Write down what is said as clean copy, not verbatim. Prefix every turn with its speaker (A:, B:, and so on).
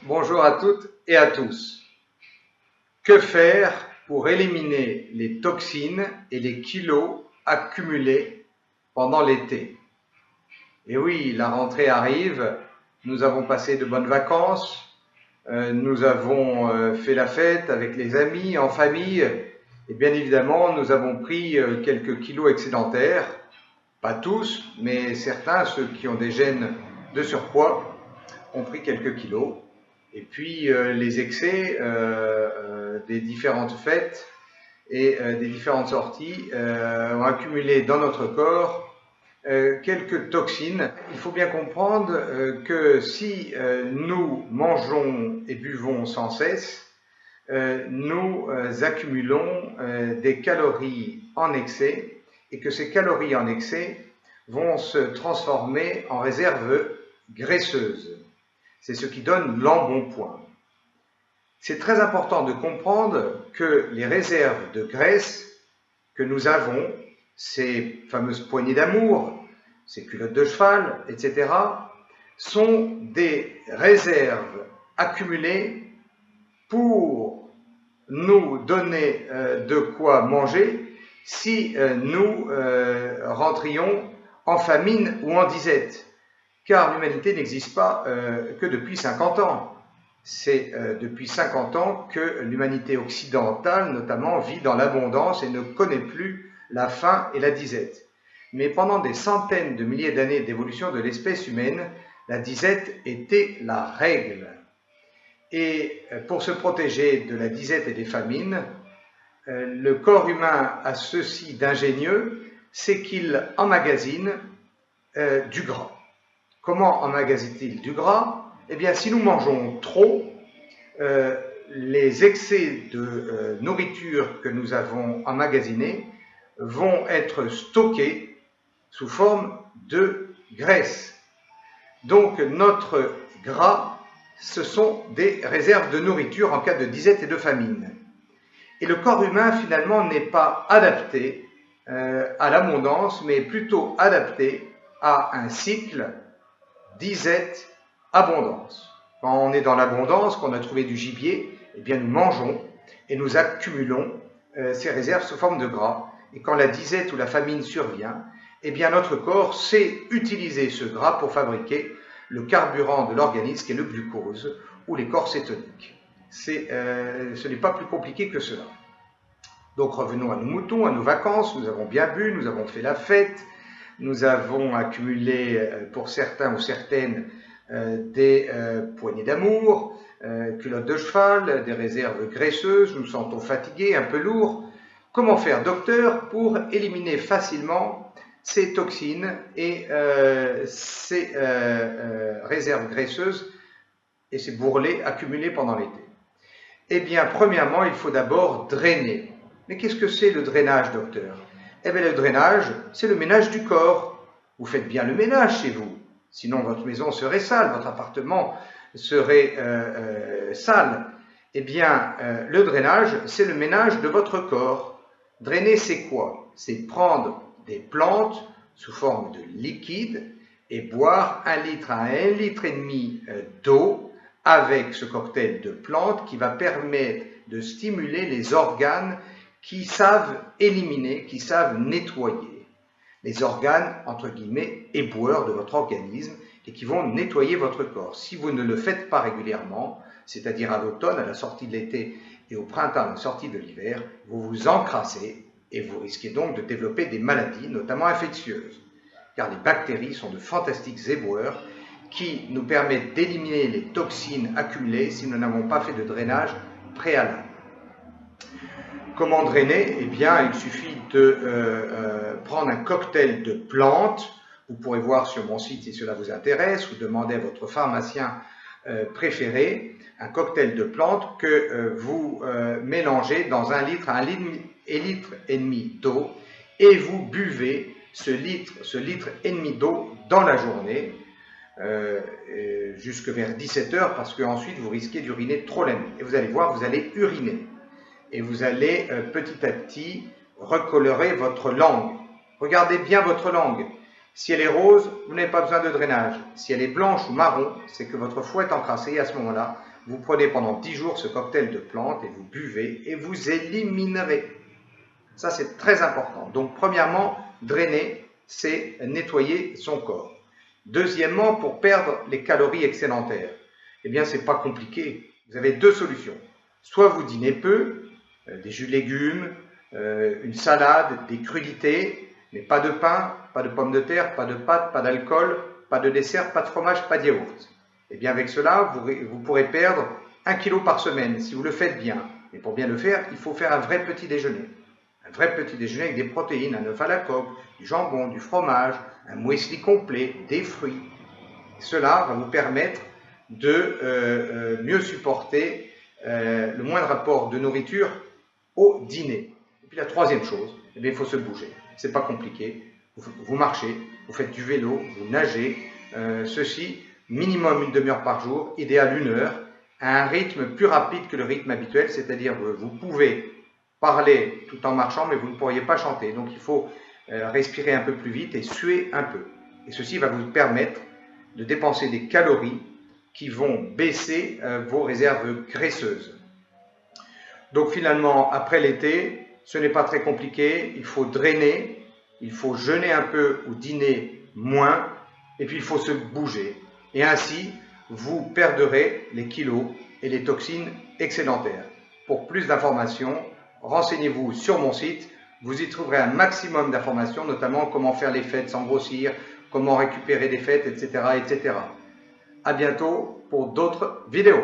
A: Bonjour à toutes et à tous. Que faire pour éliminer les toxines et les kilos accumulés pendant l'été? Et oui, la rentrée arrive, nous avons passé de bonnes vacances, nous avons fait la fête avec les amis, en famille, et bien évidemment, nous avons pris quelques kilos excédentaires, pas tous, mais certains, ceux qui ont des gènes de surpoids, ont pris quelques kilos. Et puis les excès des différentes fêtes et des différentes sorties ont accumulé dans notre corps quelques toxines. Il faut bien comprendre que si nous mangeons et buvons sans cesse, nous accumulons des calories en excès et que ces calories en excès vont se transformer en réserves graisseuses. C'est ce qui donne l'embonpoint. C'est très important de comprendre que les réserves de graisse que nous avons, ces fameuses poignées d'amour, ces culottes de cheval, etc., sont des réserves accumulées pour nous donner de quoi manger si nous rentrions en famine ou en disette. Car l'humanité n'existe pas que depuis 50 ans. C'est depuis 50 ans que l'humanité occidentale, notamment, vit dans l'abondance et ne connaît plus la faim et la disette. Mais pendant des centaines de milliers d'années d'évolution de l'espèce humaine, la disette était la règle. Et pour se protéger de la disette et des famines, le corps humain a ceci d'ingénieux, c'est qu'il emmagasine du gras. Comment emmagasine-t-il du gras? Eh bien, si nous mangeons trop, les excès de nourriture que nous avons emmagasinés vont être stockés sous forme de graisse. Donc, notre gras, ce sont des réserves de nourriture en cas de disette et de famine. Et le corps humain, finalement, n'est pas adapté à l'abondance, mais plutôt adapté à un cycle disette, abondance. Quand on est dans l'abondance, qu'on a trouvé du gibier, eh bien nous mangeons et nous accumulons ces réserves sous forme de gras. Et quand la disette ou la famine survient, eh bien notre corps sait utiliser ce gras pour fabriquer le carburant de l'organisme qui est le glucose ou les corps cétoniques. Ce n'est pas plus compliqué que cela. Donc revenons à nos moutons, à nos vacances. Nous avons bien bu, nous avons fait la fête. Nous avons accumulé pour certains ou certaines des poignées d'amour, culottes de cheval, des réserves graisseuses, nous nous sentons fatigués, un peu lourds. Comment faire, docteur, pour éliminer facilement ces toxines et ces réserves graisseuses et ces bourrelets accumulés pendant l'été? Eh bien, premièrement, il faut d'abord drainer. Mais qu'est-ce que c'est le drainage, docteur? Eh bien, le drainage, c'est le ménage du corps. Vous faites bien le ménage chez vous. Sinon, votre maison serait sale, votre appartement serait sale. Eh bien, le drainage, c'est le ménage de votre corps. Drainer, c'est quoi? C'est prendre des plantes sous forme de liquide et boire 1 litre à 1,5 litre d'eau avec ce cocktail de plantes qui va permettre de stimuler les organes qui savent éliminer, qui savent nettoyer. Les organes, entre guillemets, éboueurs de votre organisme et qui vont nettoyer votre corps. Si vous ne le faites pas régulièrement, c'est-à-dire à l'automne, à la sortie de l'été, et au printemps, à la sortie de l'hiver, vous vous encrassez et vous risquez donc de développer des maladies, notamment infectieuses. Car les bactéries sont de fantastiques éboueurs qui nous permettent d'éliminer les toxines accumulées si nous n'avons pas fait de drainage préalable. Comment drainer? Eh bien, il suffit de prendre un cocktail de plantes. Vous pourrez voir sur mon site si cela vous intéresse ou demander à votre pharmacien préféré un cocktail de plantes que vous mélangez dans 1 litre à 1,5 litre d'eau et vous buvez ce litre et demi d'eau dans la journée jusque vers 17 h parce qu'ensuite vous risquez d'uriner trop la nuit. Et vous allez voir, vous allez uriner. Et vous allez petit à petit recolorer votre langue. Regardez bien votre langue. Si elle est rose, vous n'avez pas besoin de drainage. Si elle est blanche ou marron, c'est que votre foie est encrassé et à ce moment-là, vous prenez pendant 10 jours ce cocktail de plantes et vous buvez et vous éliminerez. Ça, c'est très important. Donc, premièrement, drainer, c'est nettoyer son corps. Deuxièmement, pour perdre les calories excédentaires, eh bien, c'est pas compliqué. Vous avez deux solutions. Soit vous dînez peu, des jus de légumes, une salade, des crudités, mais pas de pain, pas de pommes de terre, pas de pâtes, pas d'alcool, pas de dessert, pas de fromage, pas de yaourt. Eh bien, avec cela, vous pourrez perdre 1 kg par semaine si vous le faites bien. Et pour bien le faire, il faut faire un vrai petit déjeuner. Un vrai petit déjeuner avec des protéines, un œuf à la coque, du jambon, du fromage, un muesli complet, des fruits. Cela va vous permettre de mieux supporter le moindre apport de nourriture au dîner. Et puis la troisième chose, eh bien, il faut se bouger. C'est pas compliqué. Vous marchez, vous faites du vélo, vous nagez. Ceci, minimum une demi-heure par jour, idéal 1 heure, à un rythme plus rapide que le rythme habituel, c'est-à-dire que vous pouvez parler tout en marchant, mais vous ne pourriez pas chanter. Donc il faut respirer un peu plus vite et suer un peu. Et ceci va vous permettre de dépenser des calories qui vont baisser vos réserves graisseuses. Donc finalement, après l'été, ce n'est pas très compliqué, il faut drainer, il faut jeûner un peu ou dîner moins, et puis il faut se bouger. Et ainsi, vous perdrez les kilos et les toxines excédentaires. Pour plus d'informations, renseignez-vous sur mon site, vous y trouverez un maximum d'informations, notamment comment faire les fêtes sans grossir, comment récupérer des fêtes, etc., etc. À bientôt pour d'autres vidéos.